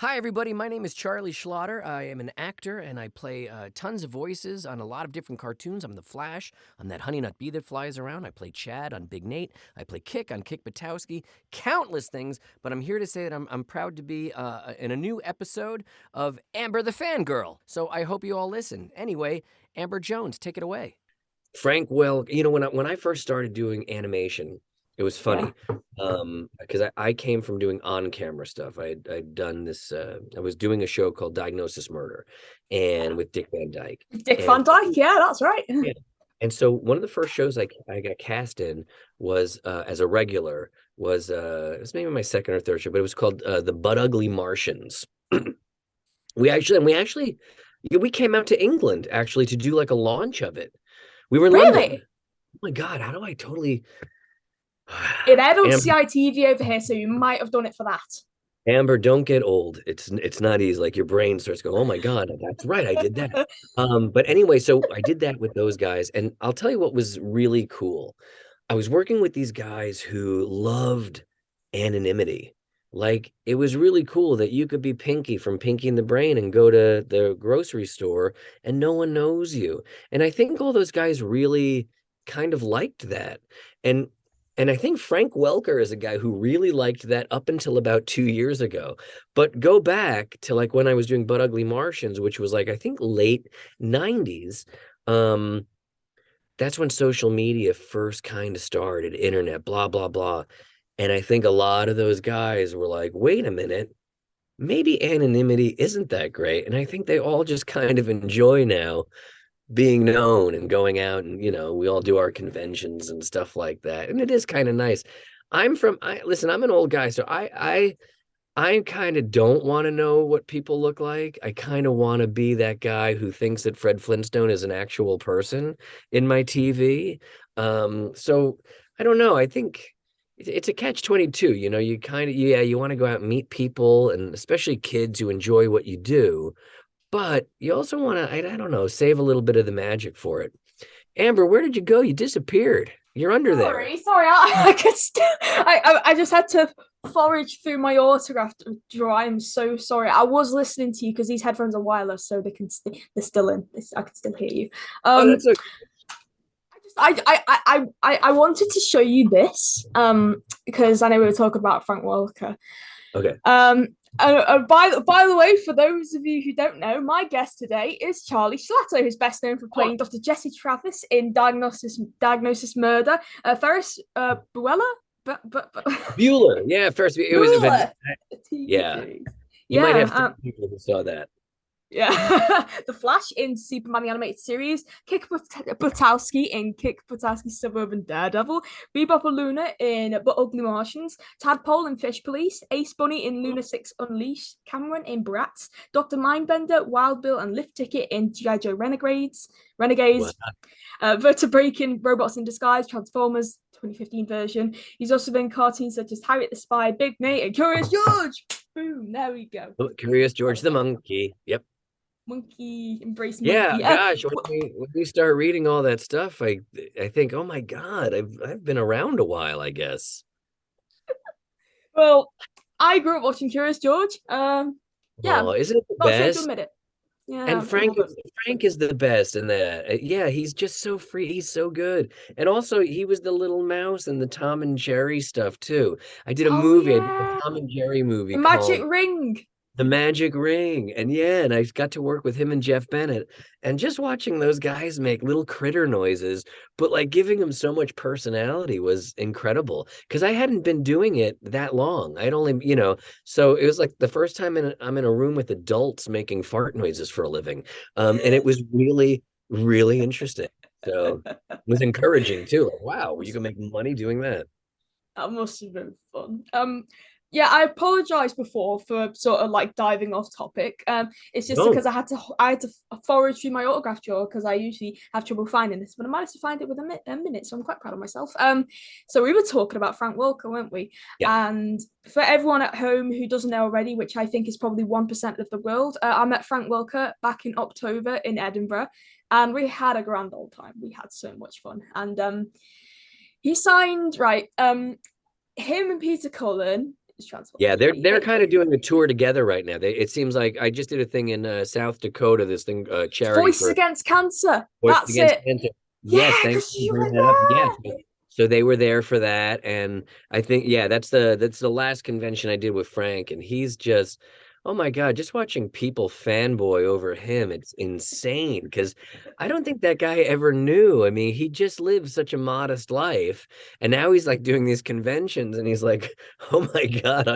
Hi, everybody. My name is Charlie Schlatter. I am an actor and I play tons of voices on a lot of different cartoons. I'm the Flash. I'm that honey nut bee that flies around. I play Chad on Big Nate. I play Kick on Kick Buttowski. Countless things, but I'm here to say that I'm proud to be in a new episode of Amber the Fangirl. So I hope you all listen. Anyway, Amber Jones, take it away. Frank Welker, when I first started doing animation, it was Yeah. funny because I came from doing on-camera stuff. I'd done this. I was doing a show called Diagnosis Murder, and with Dick Van Dyke, Dick and Van Dyke, yeah, that's right. yeah. And so one of the first shows I got cast in was as a regular was it was maybe my second or third show, but it was called The Butt Ugly Martians. We actually we came out to England actually to do like a launch of it. We were in London. Really? Oh my God, how do I totally It aired on Amber, CITV over here, so you might have done it for that. Amber, don't get old. It's not easy. Like your brain starts going, oh my God, that's right, I did that. But anyway, so I did that with those guys, and I'll tell you what was really cool. I was working with these guys who loved anonymity. Like it was really cool that you could be Pinky from Pinky and the Brain and go to the grocery store and no one knows you. And I think all those guys really kind of liked that. And and I think Frank Welker is a guy who really liked that up until about 2 years ago. But go back to like when I was doing But Ugly Martians, which was like I think late 90s. Um, that's when social media first kind of started, internet, blah, blah, blah. And I think a lot of those guys were like, wait a minute, maybe anonymity isn't that great. And I think they all just kind of enjoy now being known and going out and, we all do our conventions and stuff like that. And it is kind of nice. Listen, I'm an old guy, so I kind of don't want to know what people look like. I kind of want to be that guy who thinks that Fred Flintstone is an actual person in my TV. So I don't know. I think it's a catch 22. You kind of, yeah, you want to go out and meet people and especially kids who enjoy what you do, but you also want to, I don't know, save a little bit of the magic for it. Amber, where did you go? You disappeared. You're under there. Sorry, I could I just had to forage through my autograph drawer. I'm so sorry. I was listening to you because these headphones are wireless, so they're still in. I can still hear you. Oh, Um, that's okay. I wanted to show you this because I know we were talking about Frank Welker. Okay. By the way, for those of you who don't know, my guest today is Charlie Schlatter, who's best known for playing Dr. Jesse Travis in Diagnosis Murder. Ferris Bueller, Bueller. Yeah, first it was, Bueller, yeah. You might have yeah. three people who saw that. Yeah, The Flash in Superman the Animated Series, Kick Buttowski in Kick Buttowski's Suburban Daredevil, Bebop and Luna in But Ugly Martians, Tadpole in Fish Police, Ace Bunny in Loonatics Unleashed, Cameron in Bratz, Dr. Mindbender, Wild Bill, and Lift Ticket in G.I. Joe Renegades, Wow. Vertebrake in Robots in Disguise, Transformers 2015 version. He's also been in cartoons such as Harriet the Spy, Big Nate, and Curious George. Boom, there we go. Oh, Curious George the Monkey. Yep. Monkey, embrace Yeah, monkey. gosh, when we start reading all that stuff, I think, oh my God, I've been around a while, I guess. Well, I grew up watching Curious George. Yeah, Oh, isn't it the not ashamed to best? admit it. Yeah, And I love it. Frank is the best in that. Yeah, he's just so free. He's so good. And also, he was the little mouse in the Tom and Jerry stuff too. Oh I did a yeah, Tom and Jerry movie the magic called ring. The Magic Ring. And yeah, and I got to work with him and Jeff Bennett. And just watching those guys make little critter noises, but like giving them so much personality was incredible. Because I hadn't been doing it that long. I'd only, so it was like the first time I'm in a room with adults making fart noises for a living. And it was really, really interesting. So it was encouraging too. Like, wow, you can make money doing that. That must have been fun. Yeah, I apologize before for sort of like diving off topic. It's just No. because I had to forage through my autograph drawer because I usually have trouble finding this, but I managed to find it within a minute, so I'm quite proud of myself. So we were talking about Frank Welker, weren't we? Yeah. And for everyone at home who doesn't know already, which I think is probably 1% of the world, I met Frank Welker back in October in Edinburgh, and we had a grand old time. We had so much fun, and he signed him and Peter Cullen His transport. Yeah, they're kind of doing a tour together right now. It seems like I just did a thing in South Dakota. This thing, charity Voices for Against Cancer. Voices That's Against it. Cancer. Yes, Yeah, thanks because for you bringing were that up. Yes, there. so they were there for that, and I think yeah, that's the last convention I did with Frank, and he's just, oh my God, just watching people fanboy over him, it's insane because I don't think that guy ever knew. I mean, he just lived such a modest life, and now he's like doing these conventions, and he's like, oh my God,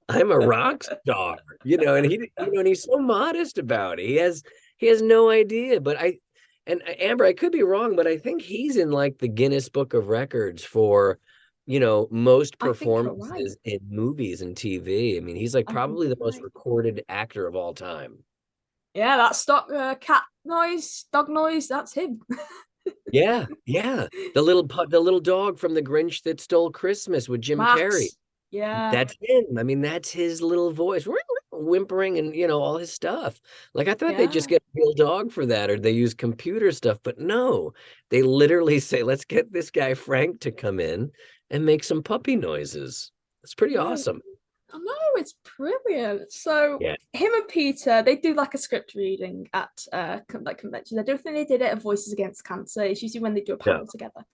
I'm a rock star, and and he's so modest about it. He has no idea, but and Amber, I could be wrong, but I think he's in like the Guinness Book of Records for, most I think you're right. performances in movies and TV. I mean, he's like I think probably the you're most right. recorded actor of all time. Yeah, that stock cat noise, dog noise, that's him. Yeah, yeah. The little dog from The Grinch That Stole Christmas with Jim Carrey. Max. Yeah, That's him. I mean, that's his little voice, whimpering and all his stuff. Like I thought they'd just yeah. get a real dog for that, or they use computer stuff, but no, they literally say, "Let's get this guy Frank to come in and make some puppy noises." It's pretty Yeah, awesome. I know, it's brilliant. So Yeah, him and Peter, they do like a script reading at like conventions. I don't think they did it at Voices Against Cancer. It's usually when they do a no, panel together.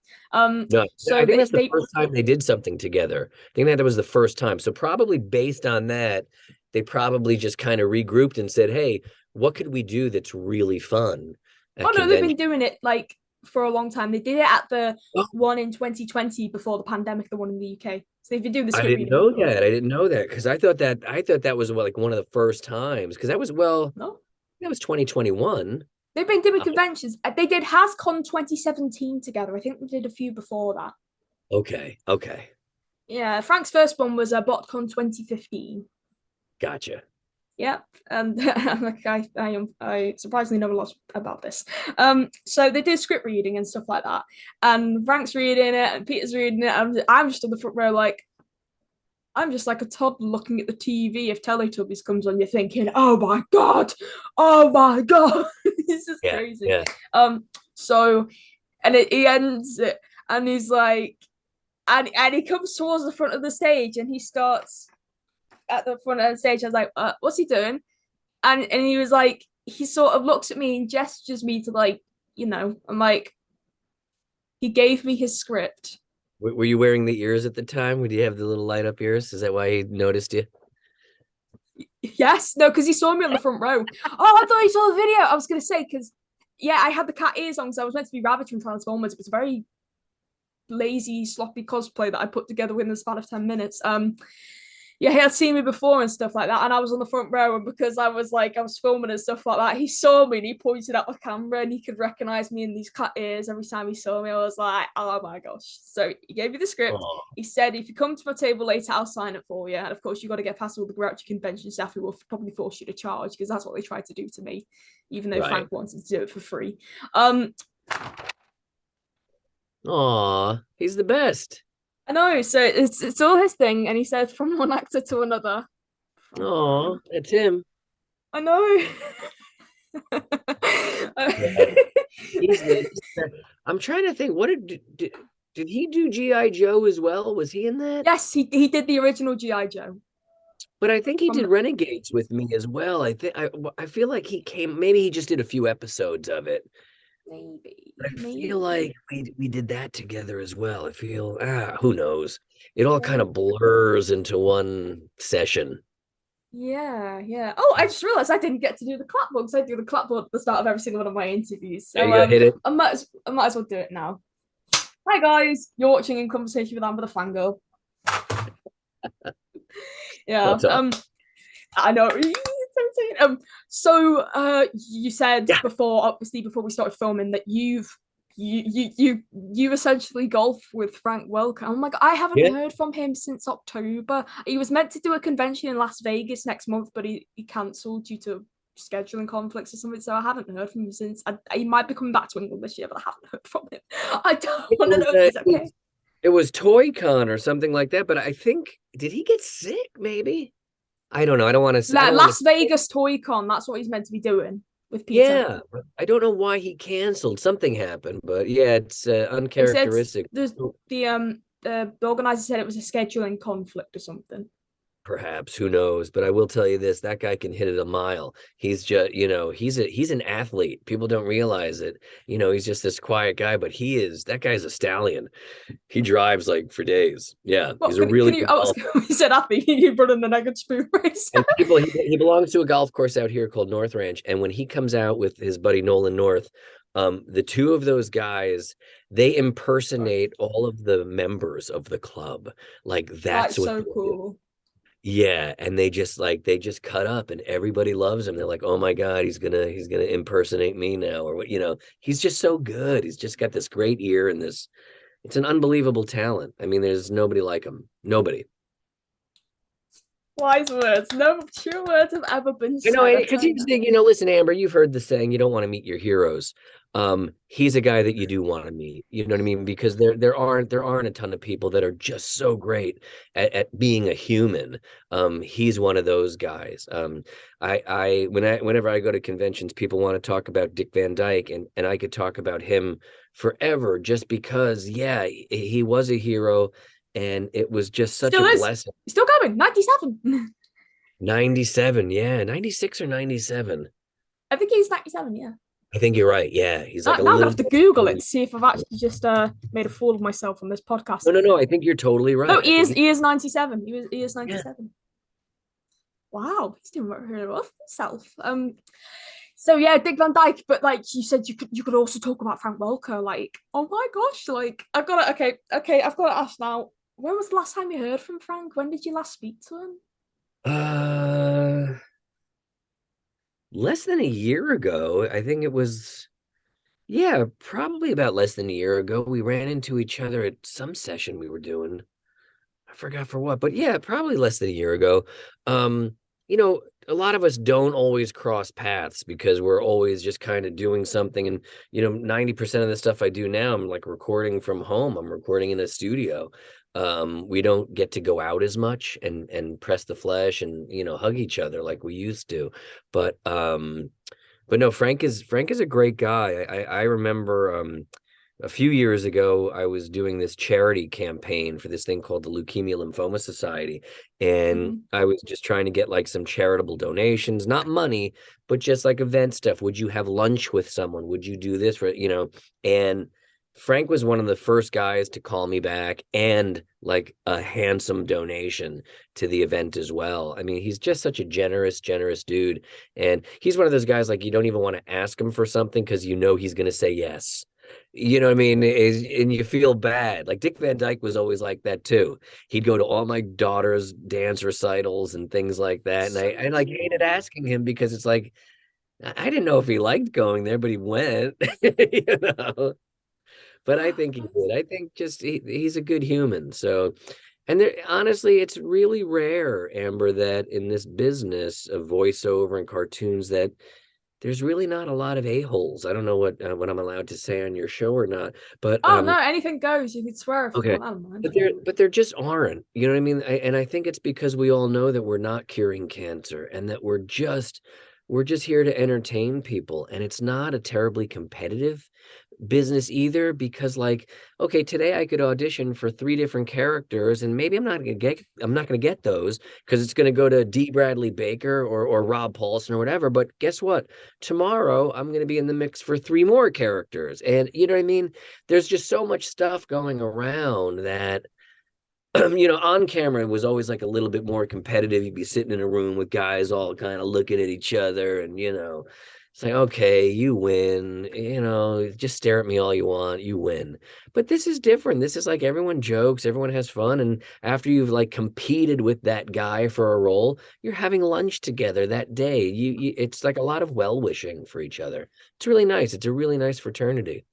no. I So think they that's the they first time they did something together. I think that was the first time. So probably based on that, they probably just kind of regrouped and said, "Hey, what could we do that's really fun oh at no, they've been convention?" doing it like for a long time. They did it at the Oh, one in 2020 before the pandemic, the one in the UK. So they've been doing the I script didn't reading know before. that. I didn't know that because I thought that was like one of the first times because No, that was 2021. they've been doing Uh, conventions. They did HasCon 2017 together. I think they did a few before that. okay, okay, Yeah, Frank's first one was a BotCon 2015. gotcha. Yep, and I surprisingly know a lot about this. So they did script reading and stuff like that, and Frank's reading it and Peter's reading it. And I'm just on the front row, like I'm just like a toddler looking at the TV. If Teletubbies comes on, you're thinking, oh my god, it's just Yeah, crazy. yeah. So and he ends it, and he's like, and he comes towards the front of the stage, and he starts at the front of the stage. I was like, what's he doing? And he was like, he sort of looks at me and gestures me to like, I'm like, he gave me his script. Were you wearing the ears at the time? Would you have the little light up ears? Is that why he noticed you? Yes, no, because he saw me on the front row. Oh, I thought he saw the video. I was gonna say because yeah, I had the cat ears on because I was meant to be Rabbit from Transformers. It was a very lazy, sloppy cosplay that I put together within the span of 10 minutes. Yeah, he had seen me before and stuff like that, and I was on the front row, and because I was filming and stuff like that, he saw me and he pointed at the camera and he could recognize me in these cat ears every time he saw me. I was like, oh my gosh. So he gave me the script. Oh, He said, if you come to my table later, I'll sign it for you. And of course, you got to get past all the grouchy convention staff who will probably force you to charge because that's what they tried to do to me, even though right. Frank wanted to do it for free. Um, Aw, he's the best. I know, so it's all his thing, and he said from one actor to another. Aw, From that's him. I know. Yeah, he's the. I'm trying to think. What did he do GI Joe as well? Was he in that? Yes, he did the original GI Joe But I think he from did Renegades with me as well. I feel like he came. Maybe he just did a few episodes of it. But I feel maybe. like we did that together as well. I feel who knows? It all kind Yeah, of blurs into one session. yeah, yeah. Oh, I just realized I didn't get to do the clapboard because I do the clapboard at the start of every single one of my interviews. There So you go, hit it. I might as well do it now. Hi guys, you're watching In Conversation with Amber the Fangirl. Yeah. That's awesome. I know. You said Yeah, before, obviously, before we started filming, that you essentially golf with Frank Welker. Oh my god, I haven't yeah. heard from him since October. He was meant to do a convention in Las Vegas next month, but he cancelled due to scheduling conflicts or something. So I haven't heard from him since. He might be coming back to England this year, but I haven't heard from him. I don't It want to was, know if he's okay. it was Toy Con or something like that. But I think did he get sick? Maybe I don't know. I don't want to. I Like don't want Las to. Vegas Toy Con, that's what he's meant to be doing with Peter. Yeah, I don't know why he canceled. Something happened, but yeah, it's They said uncharacteristic. the organizer said it was a scheduling conflict or something. Perhaps, who knows? But I will tell you this, that guy can hit it a mile. He's just, he's an athlete. People don't realize it. He's just this quiet guy, but that guy's a stallion. He drives like for days. Yeah, Well, he's a really can you? good I was golfer. you said I think you running the naked spoon race. And he belongs to a golf course out here called North Ranch. And when he comes out with his buddy Nolan North, the two of those guys, they impersonate all of the members of the club. Like That's that's what so they do. cool. Yeah, and they just cut up and everybody loves him. They're like, "Oh my God, he's gonna impersonate me now," or what. He's just so good. He's just got this great ear and this it's an unbelievable talent. I mean, there's nobody like him. Nobody. Wise words. No true words have ever been I know, said. I because tell you he's that. listen, Amber, you've heard the saying, you don't want to meet your heroes. He's a guy that you do want to meet. You know what I mean? Because there aren't a ton of people that are just so great at being a human. He's one of those guys. Whenever I go to conventions, people want to talk about Dick Van Dyke, and I could talk about him forever just because, yeah, he was a hero, and it was just such a Still is. blessing. Still going. 97. 97, yeah, 96 or 97. I think he's 97. Yeah. I think you're right. Yeah, he's like a Now I'm gonna little have to bit Google it older. to see if I've actually just made a fool of myself on this podcast. No, no, no. I think you're totally No, right. I he think is. He is 97. He is yeah. 97. Wow, he's doing really well for himself. So yeah, Dick Van Dyke, but like you said, you could also talk about Frank Welker. Like, oh my gosh, like I've got to okay, I've got to ask now. When was the last time you heard from Frank? When did you last speak to him? Uh, Less than a year ago, I think it was, yeah, probably about less than a year ago. We ran into each other at some session we were doing. I forgot for what, but yeah, probably less than a year ago. Um, a lot of us don't always cross paths because we're always just kind of doing something. And 90% of the stuff I do now, I'm like recording from home. I'm recording in a studio. We don't get to go out as much and press the flesh and hug each other like we used to. But no, Frank is a great guy. I remember a few years ago, I was doing this charity campaign for this thing called the Leukemia Lymphoma Society. And Mm-hmm. I was just trying to get like some charitable donations, not money, but just like event stuff. Would you have lunch with someone? Would you do this for? And Frank was one of the first guys to call me back and like a handsome donation to the event as well. I mean, he's just such a generous, generous dude. And he's one of those guys like you don't even want to ask him for something because he's going to say yes. You know what I mean? And you feel bad. Like Dick Van Dyke was always like that too. He'd go to all my daughter's dance recitals and things like that. And I like hated asking him because it's like I didn't know if he liked going there, but he went. you know. But I think he did. I think just he's a good human. So, and honestly, it's really rare, Amber, that in this business of voiceover and cartoons that there's really not a lot of a-holes. I don't know what I'm allowed to say on your show or not, but Oh no, anything goes. You can swear if you okay. want. I don't mind. But there just aren't. You know what I mean? And I think it's because we all know that we're not curing cancer and that we're just here to entertain people, and it's not a terribly competitive business either because like okay, today I could audition for three different characters and maybe I'm not going to get those because it's going to go to D Bradley Baker or Rob Paulson or whatever, but guess what, tomorrow I'm going to be in the mix for three more characters, and you know what I mean, there's just so much stuff going around that on camera it was always like a little bit more competitive. You'd be sitting in a room with guys all kind of looking at each other, and it's like, okay, you win. Just stare at me all you want, you win. But this is different. This is like everyone jokes, everyone has fun, and after you've like competed with that guy for a role, you're having lunch together that day. It's like a lot of well wishing for each other. It's really nice. It's a really nice fraternity.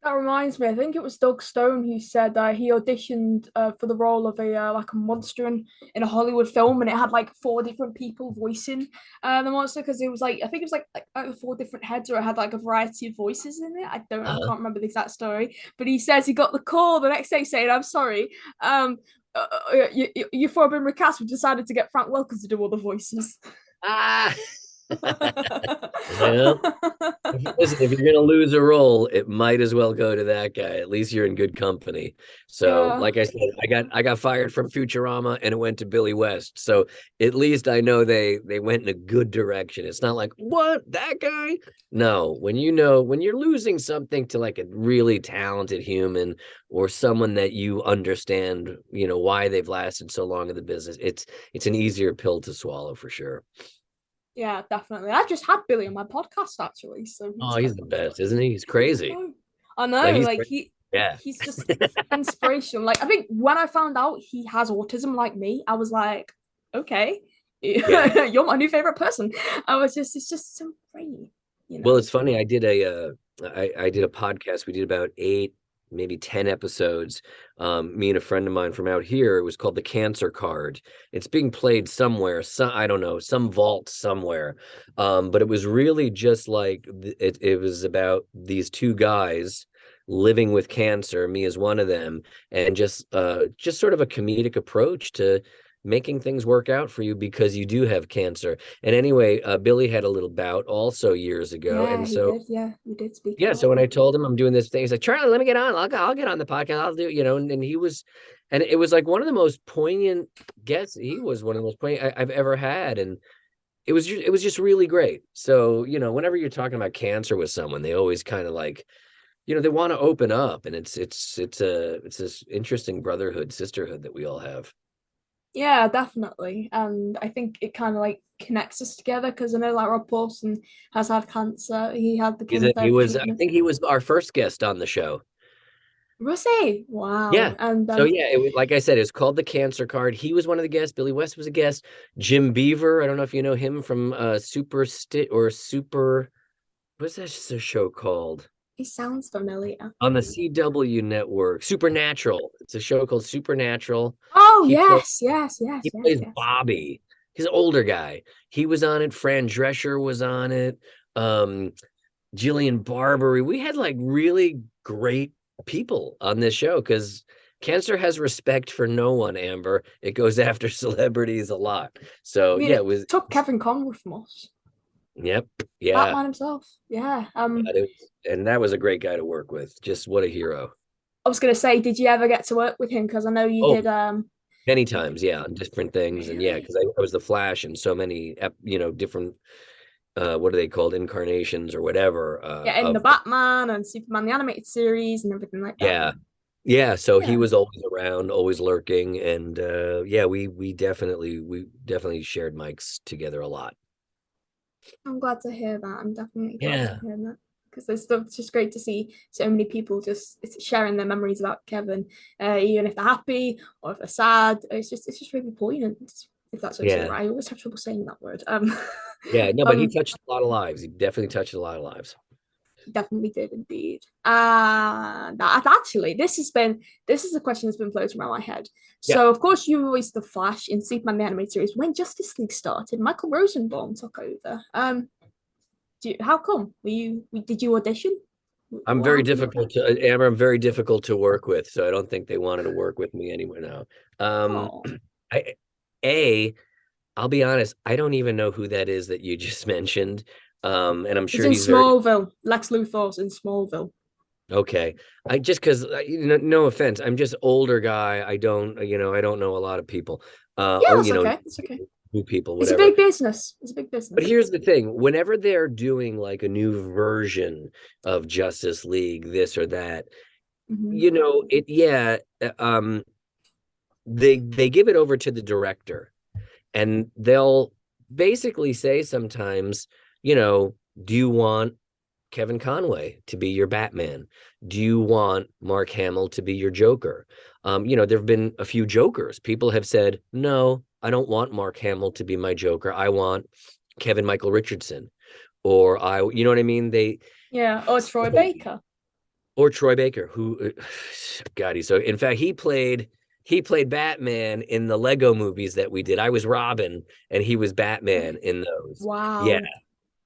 That reminds me. I think it was Doug Stone who said he auditioned for the role of a like a monster in a Hollywood film, and it had like four different people voicing the monster because it was like I think it was like four different heads, or it had like a variety of voices in it. I Uh-huh. can't remember the exact story, but he says he got the call the next day saying, "I'm sorry, you four have been recast. We decided to get Frank Welker to do all the voices." Ah. Well, listen, if you're gonna lose a role, it might as well go to that guy. At least you're in good company. So, Yeah. like I said, I got fired from Futurama and it went to Billy West. So at least I know they went in a good direction. It's not like, what, that guy? No, when you're losing something to like a really talented human or someone that you understand, why they've lasted so long in the business, it's an easier pill to swallow for sure. Yeah, definitely. I just had Billy on my podcast actually, so Oh, he's he's quite the funny. best, isn't he? He's I crazy. know. I Like know, he's like crazy. Yeah. he's just inspirational. Like I think when I found out he has autism like me, I was like, okay, Yeah. you're my new favorite person. It's just so great, you Well, know. it's funny. I did a podcast. We did about 8, maybe 10 episodes. Me and a friend of mine from out here. It was called The Cancer Card. It's being played somewhere. I don't know, some vault somewhere. But it was really just like it was about these two guys living with cancer. Me as one of them, and just sort of a comedic approach to making things work out for you because you do have cancer. And anyway, Billy had a little bout also years ago. Yeah, And he so, did. Yeah, we did speak yeah, about so when I that. told him I'm doing this thing, he's like, Charlie, let me get on. I'll get on the podcast. I'll do, and and it was like one of the most poignant guests. He was one of the most poignant I've ever had. And it was just really great. So, whenever you're talking about cancer with someone, they always kind of like, they want to open up. And it's this interesting brotherhood, sisterhood that we all have. Yeah, definitely. And I think it kind of like connects us together because I know like Rob Paulson has had cancer. He had the He chemotherapy was, I treatment. think he was our first guest on the show. Was he? Wow. Yeah. And So yeah, it was, like I said, it's called The Cancer Card. He was one of the guests. Billy West was a guest. Jim Beaver, I don't know if you know him from Super, what's that show called? he sounds familiar. On the CW network, Supernatural. It's a show called Supernatural. Oh He play, yes, yes, yes, he yes, plays yes. Bobby. He's an older guy. He was on it. Fran Drescher was on it. Um, Jillian Barbary. We had like really great people on this show because cancer has respect for no one, Amber. It goes after celebrities a lot. I So mean, yeah, it took Kevin Conroy from us. yep, yeah. Batman himself. Yeah. And that was a great guy to work with. Just what a hero. I was gonna say, did you ever get to work with him? Because I know you Oh, did. many You did. times, yeah, on different things. And yeah, Really? because I was the Flash in so many, different, what are they called, incarnations or whatever, Yeah, in the of, Batman and Superman the animated series and everything like that. yeah. Yeah, so he Yeah. was always around, always lurking, and yeah, we definitely shared mics together a lot. I'm glad to hear that. I'm definitely glad to Yeah, hear that because it's just great to see so many people just sharing their memories about Kevin, even if they're happy or if they're sad. It's just really poignant. If that's how you say it yeah, right, I always have trouble saying that word. yeah. No, but he Um, touched a lot of lives. He definitely touched a lot of lives. definitely did indeed. That actually, this is a question that's been floating around my head. Yeah, So of course you voiced the Flash in Superman the animated series. When Justice League started, Michael Rosenbaum took over. How come? Did you audition? I'm What very happened with that? difficult to Amber. I'm very difficult to work with, so I don't think they wanted to work with me anyway now. Um, Oh, I, a, I'll be honest, I don't even know who that is that you just mentioned. And I'm he's sure in he's very Smallville. Lex Luthor's in Smallville. okay. I just because no offense, I'm just older guy. I don't know a lot of people. Yeah, Oh, that's okay. That's okay. new people, It's a whatever. big business. It's a big But business. here's the thing: whenever they're doing like a new version of Justice League, this or that, Hmm. it yeah, they give it over to the director, and they'll basically say sometimes, you know, do you want Kevin Conway to be your Batman? Do you want Mark Hamill to be your Joker? There have been a few Jokers. People have said, no, I don't want Mark Hamill to be my Joker. I want Kevin Michael Richardson. You know what I mean? Yeah. Or Troy Baker. or Troy Baker, who, God, he's so. In fact, he played Batman in the Lego movies that we did. I was Robin, and he was Batman in those. Yeah, Wow.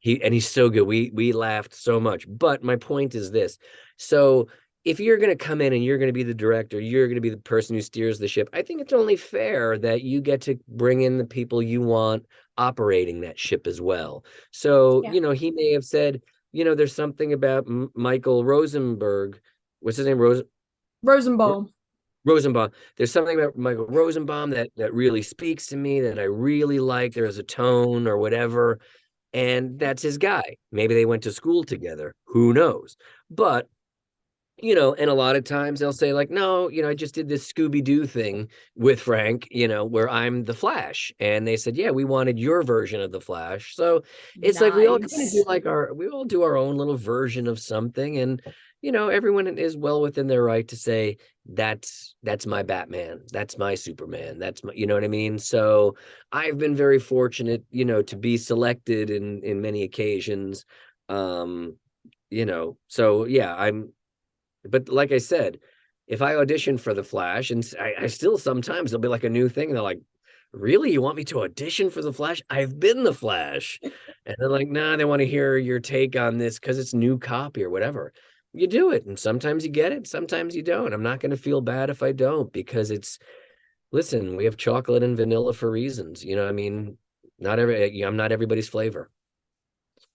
he's so good. We laughed so much. But my point is this. So if you're going to come in and you're going to be the director, you're going to be the person who steers the ship, I think it's only fair that you get to bring in the people you want operating that ship as well. So, Yeah. you know, he may have said, you know, there's something about Michael Rosenberg. What's his name? Rosenbaum. Rosenbaum. There's something about Michael Rosenbaum that really speaks to me, that I really like. There's a tone or whatever, and that's his guy. Maybe they went to school together. Who knows? But you know, and a lot of times they'll say like, no, you know, I just did this Scooby-Doo thing with Frank, you know, where I'm the Flash. And they said, yeah, we wanted your version of the Flash. So it's like we all kind of do Nice. like we all do our own little version of something. And, you know, everyone is well within their right to say, that's my Batman. That's my Superman. That's my, you know what I mean? So I've been very fortunate, you know, to be selected in many occasions. Um, you know, so yeah, but like I said, if I audition for The Flash, and I still sometimes there'll be like a new thing, and they're like, really? You want me to audition for The Flash? I've been The Flash. And they're like, nah, they want to hear your take on this because it's new copy or whatever. You do it. And sometimes you get it, sometimes you don't. I'm not going to feel bad if I don't, because listen, we have chocolate and vanilla for reasons. You know, I mean, I'm not everybody's flavor.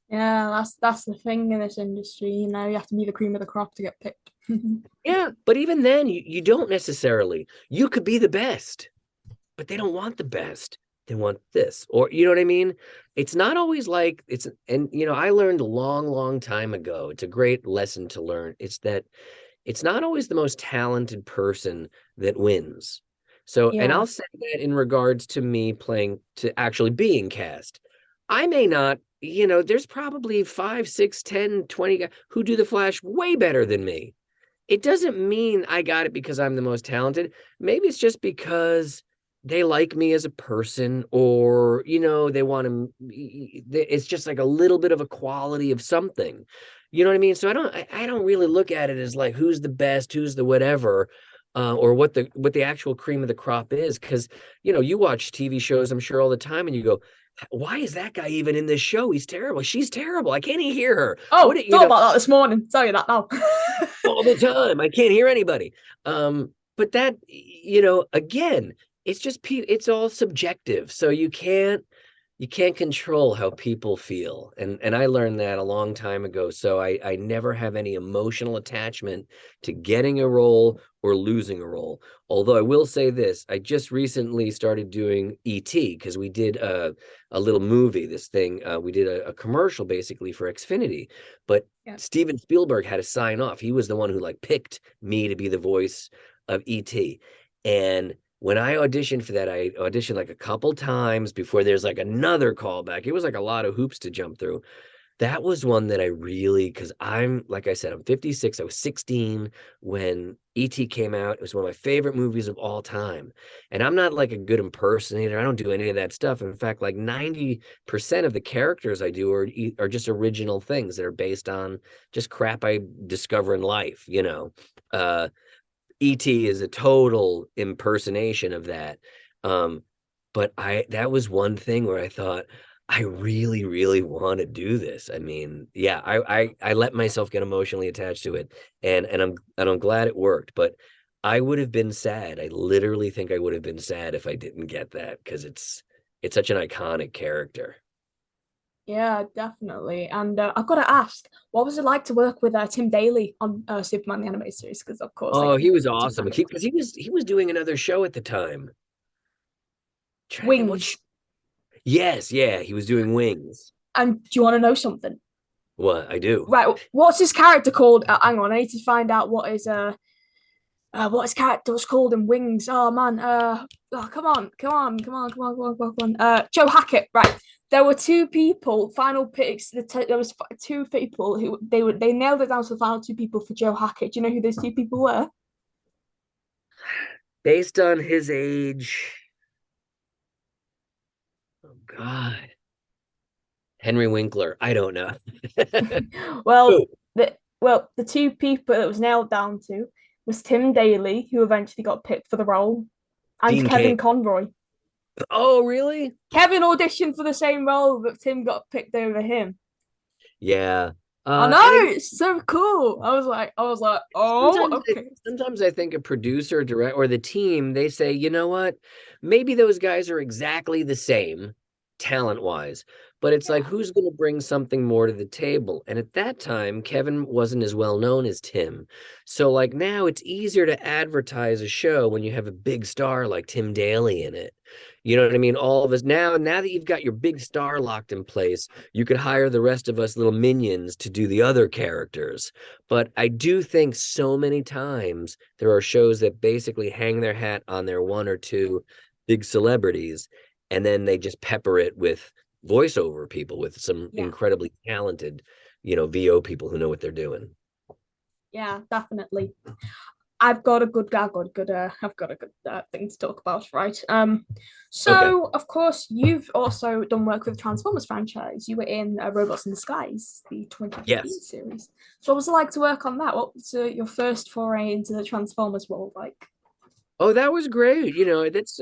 Yeah, that's the thing in this industry. You know, you have to be the cream of the crop to get picked. Yeah, but even then, you don't necessarily. You could be the best, but they don't want the best. They want this, or you know what I mean? It's not always like and you know, I learned a long, long time ago. It's a great lesson to learn. It's that it's not always the most talented person that wins. So, and Yeah. I'll say that in regards to me playing, to actually being cast. I may not, you know, there's probably 5, 6, 10, 20 guys who do the Flash way better than me. It doesn't mean I got it because I'm the most talented. Maybe it's just because they like me as a person, or, you know, they want to, it's just like a little bit of a quality of something. You know what I mean? So I don't really look at it as like who's the best, who's the whatever, or what the actual cream of the crop is. Because, you know, you watch TV shows, I'm sure, all the time, and you go, why is that guy even in this show? He's terrible. She's terrible. I can't even hear her. Oh, You thought know, about that this morning. Tell you that now. all the time. I can't hear anybody. But that, you know, again, it's just it's all subjective. So you can't control how people feel. And I learned that a long time ago. So I never have any emotional attachment to getting a role or losing a role. Although I will say this, I just recently started doing ET because we did a little movie, this thing. We did a commercial basically for Xfinity, but Yeah. Steven Spielberg had to sign off. He was the one who like picked me to be the voice of ET. And when I auditioned for that, I auditioned like a couple times before there's like another callback. It was like a lot of hoops to jump through. That was one that I really, because I'm, like I said, I'm 56. I was 16 when E.T. came out. It was one of my favorite movies of all time. And I'm not like a good impersonator. I don't do any of that stuff. In fact, like 90% of the characters I do are just original things that are based on just crap I discover in life, you know. E.T. is a total impersonation of that. Um, but that was one thing where I thought, I really, really want to do this. I mean, yeah, I let myself get emotionally attached to it, and I'm glad it worked. But I would have been sad. I literally think I would have been sad if I didn't get that, because it's such an iconic character. Yeah, definitely. And I've got to ask, what was it like to work with Tim Daly on Superman the Animated Series? Because of course, like Oh, he was he's a awesome. fan of Because he was doing another show at the time. Trying to think what. Wings. Yes, yeah, he was doing Wings. And do you want to know something? What I do. Right, what's his character called? Hang on, I need to find out what his character was called in Wings. Oh man, oh, come on. Joe Hackett. Right, there were two people. Final picks. There was two people who they nailed it down to the final two people for Joe Hackett. Do you know who those two people were? Based on his age. Oh God. Henry Winkler. I don't know. well, Who? the two people that was nailed down to was Tim Daly, who eventually got picked for the role, and Dean Cain. Kevin Conroy. Oh, really? Kevin auditioned for the same role, but Tim got picked over him. Yeah. I And know, it's so cool. I was like, oh, sometimes okay. sometimes I think a producer, direct, or the team, they say, you know what? Maybe those guys are exactly the same. talent-wise. But it's like, Yeah. who's going to bring something more to the table? And at that time, Kevin wasn't as well known as Tim. So like now it's easier to advertise a show when you have a big star like Tim Daly in it. You know what I mean? All of us now that you've got your big star locked in place, you could hire the rest of us little minions to do the other characters. But I do think so many times there are shows that basically hang their hat on their one or two big celebrities, and then they just pepper it with voiceover people, with some Yeah. incredibly talented, VO people who know what they're doing. Yeah, definitely. I've got a good thing to talk about, right? Okay. So of course you've also done work with the Transformers franchise. You were in Robots in Disguise, the 2015 Yes. series. So what was it like to work on that? What was your first foray into the Transformers world like? Oh, that was great. That's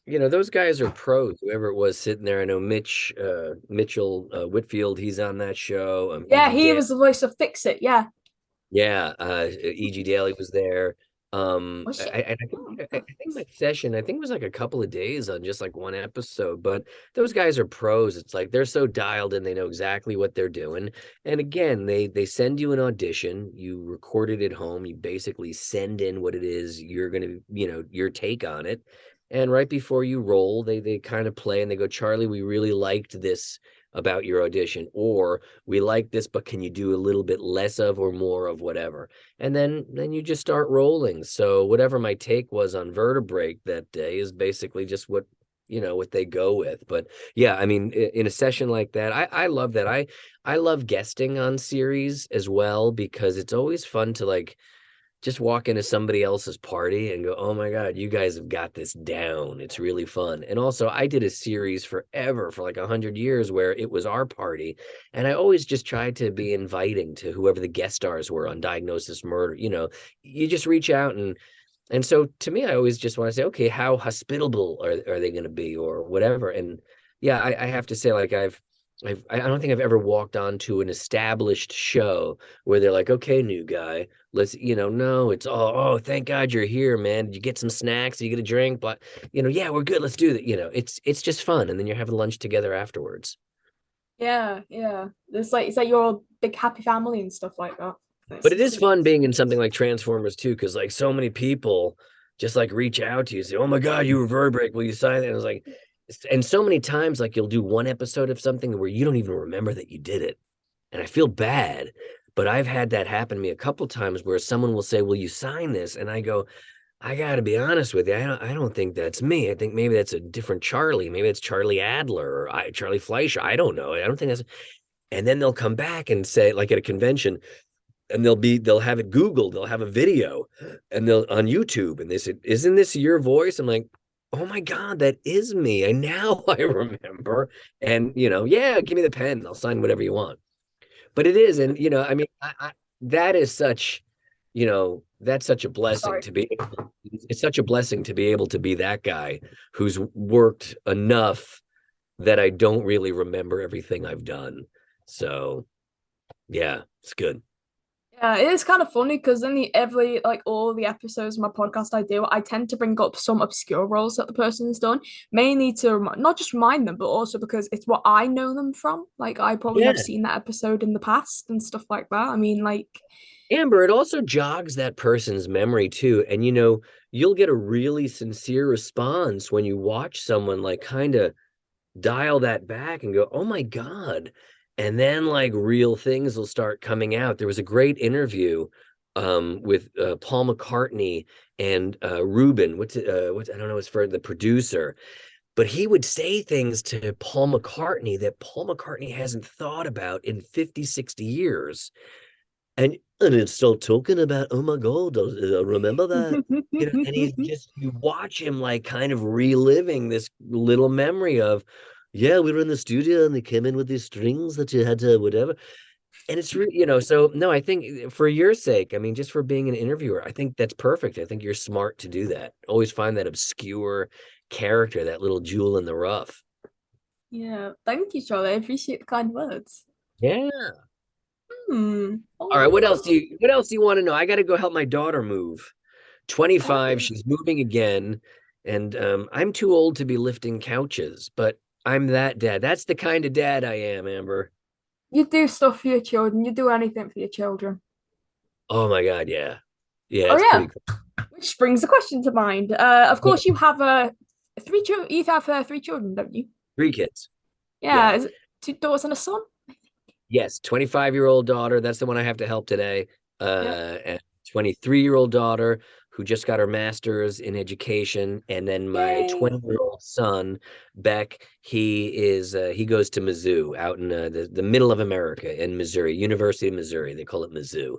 those guys are pros. Whoever it was sitting there, I know Mitchell Whitfield, he's on that show. Yeah, E.G. he was the voice of Fix It. Yeah, Yeah, E.G. Daly was there. was she? I Oh, think I think my session, I think it was like a couple of days on just like one episode, but those guys are pros. It's like they're so dialed in, they know exactly what they're doing. And again, they send you an audition, you record it at home, you basically send in what it is you're gonna, your take on it. And right before you roll, they kind of play and they go, Charlie, we really liked this about your audition, or we like this, but can you do a little bit less of or more of whatever? And then you just start rolling. So whatever my take was on Vertebrae that day is basically just what they go with. But yeah, I mean, in a session like that, I love that. I love guesting on series as well, because it's always fun to like just walk into somebody else's party and go, oh my God, you guys have got this down. It's really fun. And also, I did a series forever, for like 100 years, where it was our party. And I always just tried to be inviting to whoever the guest stars were on Diagnosis Murder. You just reach out, and so to me, I always just want to say, okay, how hospitable are they going to be, or whatever. And yeah, I have to say, like, I don't think I've ever walked onto an established show where they're like, okay, new guy, let's, no, it's all, oh, thank God you're here, man. Did you get some snacks? Did you get a drink? But, yeah, we're good. Let's do that. It's just fun. And then you're having lunch together afterwards. yeah, yeah. It's like your big happy family and stuff like that. But It's, it it's, is fun it's being in something like Transformers too, because like so many people just like reach out to you, say, "Oh my God, you were Vertebrae, will you sign it?" And it's like, and so many times like you'll do one episode of something where you don't even remember that you did it, and I feel bad. But I've had that happen to me a couple times where someone will say, "Will you sign this?" And I go, "I got to be honest with you, I don't think that's me. I think maybe that's a different Charlie. Maybe it's Charlie Adler or Charlie Fleischer. I don't know. I don't think that's." And then they'll come back and say, like at a convention, and they'll have it Googled, they'll have a video, and they'll on YouTube, and they said, "Isn't this your voice?" I'm like, "Oh my God, that is me." And now I remember. And yeah, give me the pen. I'll sign whatever you want. But it is, and I mean, that is such, that's such a blessing sorry. to be. It's such a blessing to be able to be that guy who's worked enough that I don't really remember everything I've done. So yeah, it's good. Yeah, it is kind of funny because in the every like all the episodes of my podcast I do, I tend to bring up some obscure roles that the person's done, mainly to not just remind them, but also because it's what I know them from. Like I probably have Yeah. seen that episode in the past and stuff like that. I mean, like, Amber, it also jogs that person's memory too. And you'll get a really sincere response when you watch someone like kind of dial that back and go, oh my God. And then like real things will start coming out. There was a great interview with Paul McCartney and Ruben, what's I don't know, it's for the producer, but he would say things to Paul McCartney that Paul McCartney hasn't thought about in 50, 60 years. And it's still talking about, oh my God, remember that? And he's just, you watch him like kind of reliving this little memory of, yeah, we were in the studio and they came in with these strings that you had to whatever. And it's really, so no, I think for your sake, I mean, just for being an interviewer, I think that's perfect. I think you're smart to do that. Always find that obscure character, that little jewel in the rough. yeah, thank you, Charlie. I appreciate the kind words. Yeah. All right. Oh, What else do you want to know? I got to go help my daughter move. 25, oh, she's moving again, and I'm too old to be lifting couches, but I'm that dad. That's the kind of dad I am, Amber. You do stuff for your children. You do anything for your children. Oh my God, yeah. Yeah, Oh it's yeah, pretty cool. which brings a question to mind. Of course, you have three children. You have three children, don't you? Three kids. Yeah, Yeah. is it two daughters and a son? Yes, 25-year-old daughter. That's the one I have to help today. Yeah. And 23-year-old daughter who just got her master's in education. And then my Yay. 20-year-old son, Beck, he goes to Mizzou out in the middle of America in Missouri, University of Missouri. They call it Mizzou.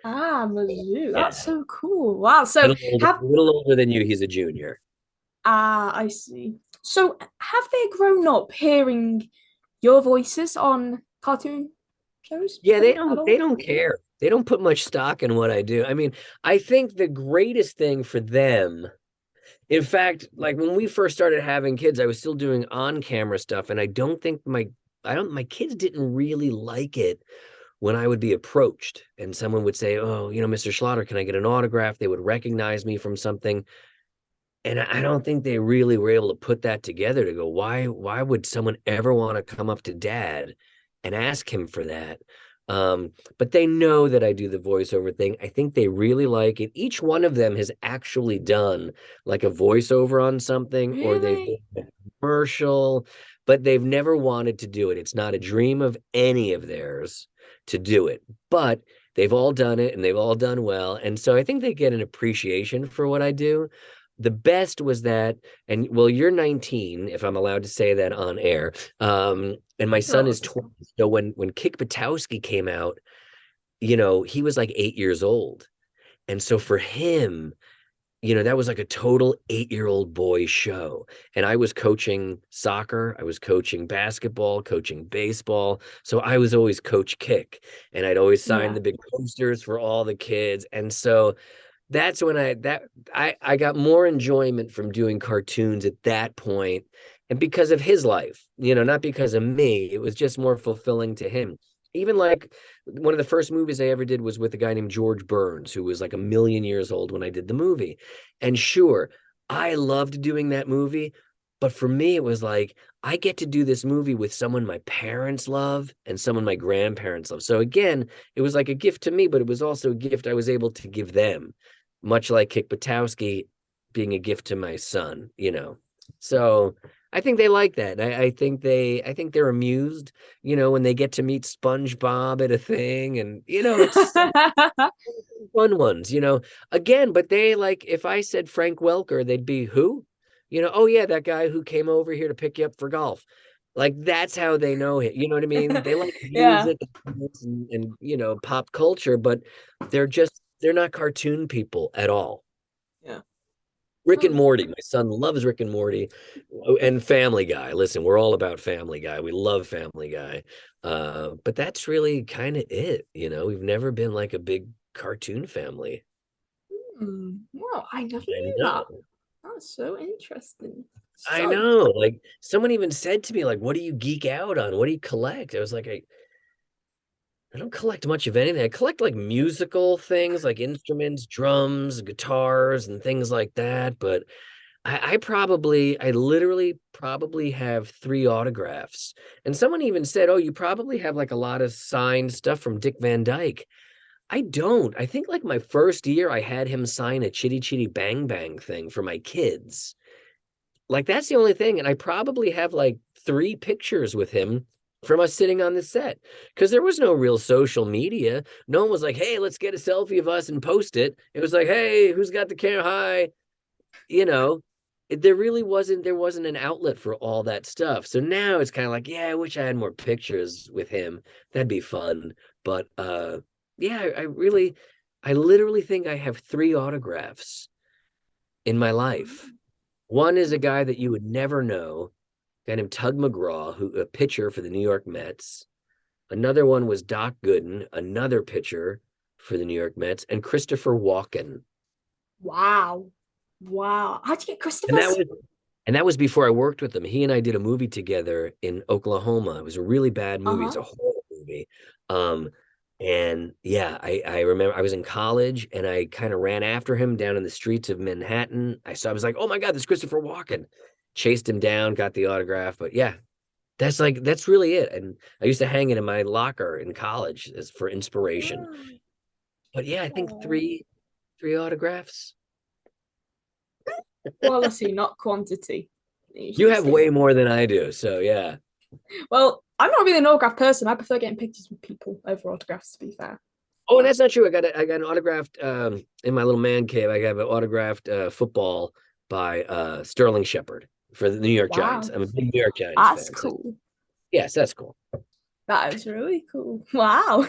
Ah, Mizzou. That's Yeah. so cool. Wow. So A have little older than you. He's a junior. I see. So have they grown up hearing your voices on cartoon shows Yeah, at they all? don't care. They don't put much stock in what I do. I mean, I think the greatest thing for them, in fact, like when we first started having kids, I was still doing on-camera stuff, and my kids didn't really like it when I would be approached and someone would say, "Oh, Mr. Schlatter, can I get an autograph?" They would recognize me from something. And I don't think they really were able to put that together to go, why would someone ever want to come up to dad and ask him for that? But they know that I do the voiceover thing. I think they really like it. Each one of them has actually done like a voiceover on something, or they've Really? done a commercial, but they've never wanted to do it. It's not a dream of any of theirs to do it. But they've all done it and they've all done well. And so I think they get an appreciation for what I do. The best was that, and well, you're 19, if I'm allowed to say that on air. And my son is Yours. 20. So when Kick Buttowski came out, he was like 8 years old. And so for him, that was like a total 8-year-old boy show. And I was coaching soccer, I was coaching basketball, coaching baseball. So I was always Coach Kick, and I'd always sign Yeah. the big posters for all the kids. And so that's when I got more enjoyment from doing cartoons at that point, and because of his life, not because of me. It was just more fulfilling to him. Even like one of the first movies I ever did was with a guy named George Burns, who was like a million years old when I did the movie. And sure, I loved doing that movie, but for me it was like I get to do this movie with someone my parents love and someone my grandparents love. So again, it was like a gift to me, but it was also a gift I was able to give them, much like Kick Buttowski being a gift to my son. So I think they like that. I think they're amused, when they get to meet SpongeBob at a thing, and it's fun ones. Again, but they like if I said Frank Welker, they'd be who? Oh yeah, that guy who came over here to pick you up for golf. Like that's how they know it. You know what I mean? They like Yeah. music and pop culture, but they're not cartoon people at all. Yeah. Rick and Oh. Morty. My son loves Rick and Morty, and Family Guy. Listen, we're all about Family Guy. We love Family Guy. But that's really kind of it. We've never been like a big cartoon family. Well, I never I knew that. know. That's so interesting. I So, know. Like someone even said to me, like, what do you geek out on? What do you collect? I was like, I don't collect much of anything. I collect like musical things, like instruments, drums, guitars, and things like that. But I literally probably have three autographs. And someone even said, "Oh, you probably have like a lot of signed stuff from Dick Van Dyke." I don't. I think like my first year, I had him sign a Chitty Chitty Bang Bang thing for my kids. Like that's the only thing. And I probably have like three pictures with him from us sitting on the set, because there was no real social media. No one was like, "Hey, let's get a selfie of us and post it." It was like, "Hey, who's got the camera? Hi." you know there wasn't an outlet for all that stuff. So now it's kind of like, yeah, I wish I had more pictures with him. That'd be fun. But yeah, I literally think I have three autographs in my life. One is a guy that you would never know, a guy named Tug McGraw, who a pitcher for the New York Mets. Another one was Doc Gooden, another pitcher for the New York Mets, and Christopher Walken. wow. Wow. How'd you get And that Christopher's? was And that was before I worked with him. He and I did a movie together in Oklahoma. It was a really bad movie. It's Uh-huh. a horror movie. Um, and yeah, I remember I was in college and I kind of ran after him down in the streets of Manhattan. I was like, oh my God, this Christopher Walken. chased him down, got the autograph. But yeah, that's really it. And I used to hang it in my locker in college as for inspiration. Wow. But yeah, I think Aw. three autographs. Quality, not quantity, they You usually have say. way more than I do, so yeah. Well, I'm not really an autograph person. I prefer getting pictures with people over autographs, to be fair. Oh, and that's not true. I got an autographed in my little man cave. I got an autographed football by Sterling Shepard for the New York Giants. Wow, I'm a big New York Giants that's fan, so cool. yes, that's cool. That is really cool. Wow.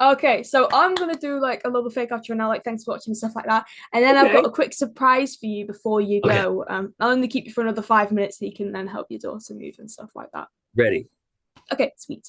Okay, so I'm gonna do like a little fake outro now, like thanks for watching and stuff like that. And then I've got Okay, a quick surprise for you before you okay, go. I'll only keep you for another 5 minutes so you can then help your daughter move and stuff like that. ready. Okay, sweet.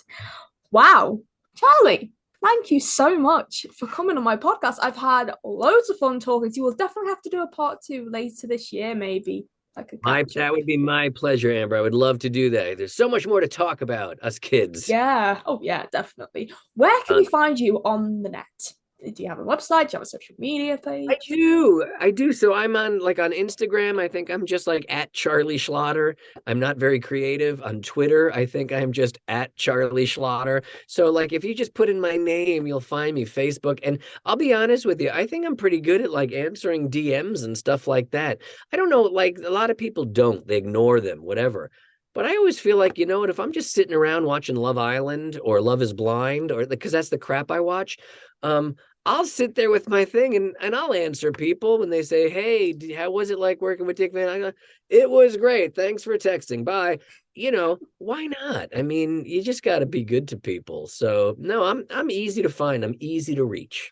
Wow, Charlie, thank you so much for coming on my podcast. I've had loads of fun talking to you. We'll definitely have to do a part two later this year, maybe like a My catch up. that would be my pleasure, Amber. I would love to do that. There's so much more to talk about, us kids. Yeah. Oh, yeah, definitely. Where can we find you on the net? Do you have a website? Do you have a social media I page? do. I do. So I'm on on Instagram. I think I'm just like at Charlie Schlatter. I'm not very creative. On Twitter, I think I'm just at Charlie Schlatter. So like if you just put in my name, you'll find me. Facebook. And I'll be honest with you, I think I'm pretty good at like answering DMs and stuff like that. I don't know, like a lot of people don't. They ignore them, whatever. But I always feel like, you know what, if I'm just sitting around watching Love Island or Love is Blind, or because that's the crap I watch, um, I'll sit there with my thing and I'll answer people when they say, "Hey, how was it like working with Dick Van?" I go, "It was great. Thanks for texting. Bye." You know, why not? I mean, you just got to be good to people. So, no, I'm easy to find. I'm easy to reach.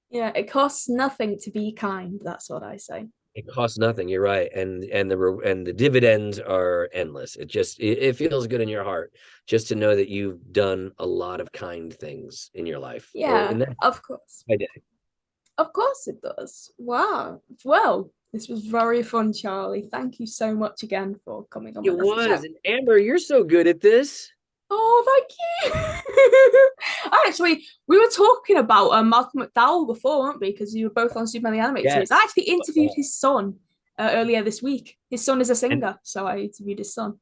Yeah, it costs nothing to be kind. That's what I say. It costs nothing. You're right, and the dividends are endless. It feels good in your heart just to know that you've done a lot of kind things in your life, or in Yeah, that of course. I did. Of course it does. Wow. Well, this was very fun, Charlie. Thank you so much again for coming on my It little was, show. and Amber, you're so good at this. Oh, thank you. Actually, we were talking about Malcolm McDowell before, weren't we? Because you were both on Superman the Animated Series. I Yes. actually interviewed his son earlier this week. His son is a And singer, so I interviewed his son.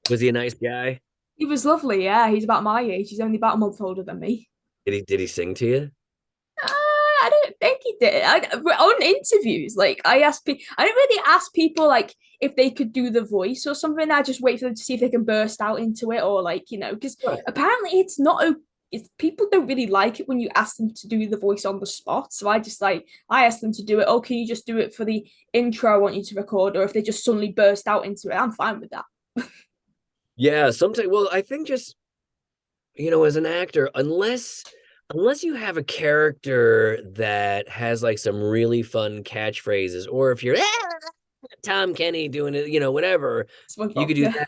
was he a nice guy? He was lovely, yeah. He's about my age. He's only about a month older than me. Did he sing to you? I don't think he did. On interviews, like I asked people, I don't really ask people like if they could do the voice or something. I just wait for them to see if they can burst out into it or like because Right. apparently it's not. People don't really like it when you ask them to do the voice on the spot. So I asked them to do it. Oh, can you just do it for the intro I want you to record? Or if they just suddenly burst out into it, I'm fine with that. Yeah, sometimes well, I think just as an actor, unless you have a character that has like some really fun catchphrases, or if you're Tom Kenny doing it, whatever, you SpongeBob, could do yeah. that.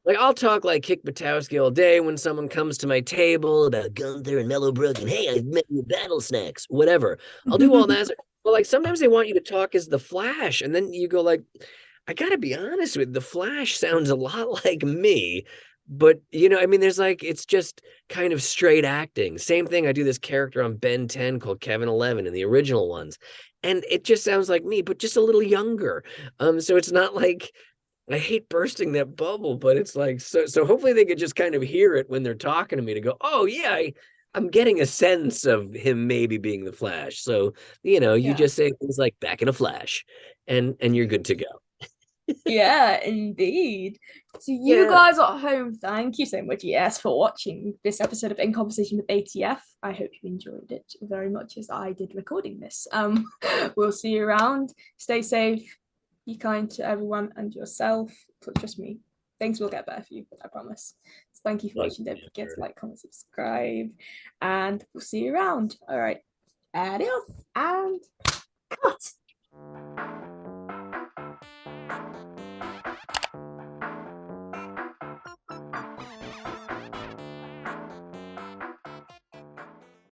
Like I'll talk like Kick Buttowski all day when someone comes to my table about Gunther and Mellowbrook and hey, I met you at Battle Snacks, whatever. I'll do all that. But like sometimes they want you to talk as the Flash, and then you go like, I gotta be honest with you, the Flash sounds a lot like me. But I mean, there's like it's just kind of straight acting. Same thing. I do this character on Ben 10 called Kevin 11 in the original ones. And it just sounds like me, but just a little younger. So it's not like I hate bursting that bubble, but it's like so hopefully they could just kind of hear it when they're talking to me to go, oh yeah, I'm getting a sense of him maybe being the Flash. So, you Yeah. just say things like back in a flash and you're good to go. Yeah, indeed. To you Yeah. guys at home, thank you so much, yes, for watching this episode of In Conversation with ATF. I hope you enjoyed it very much as I did recording this. We'll see you around. Stay safe. Be kind to everyone and yourself. Trust me, things will get better for you. I promise. So thank you for Thank watching. Don't you, forget to Amber. like, comment, subscribe, and we'll see you around. All right. Adios and cut.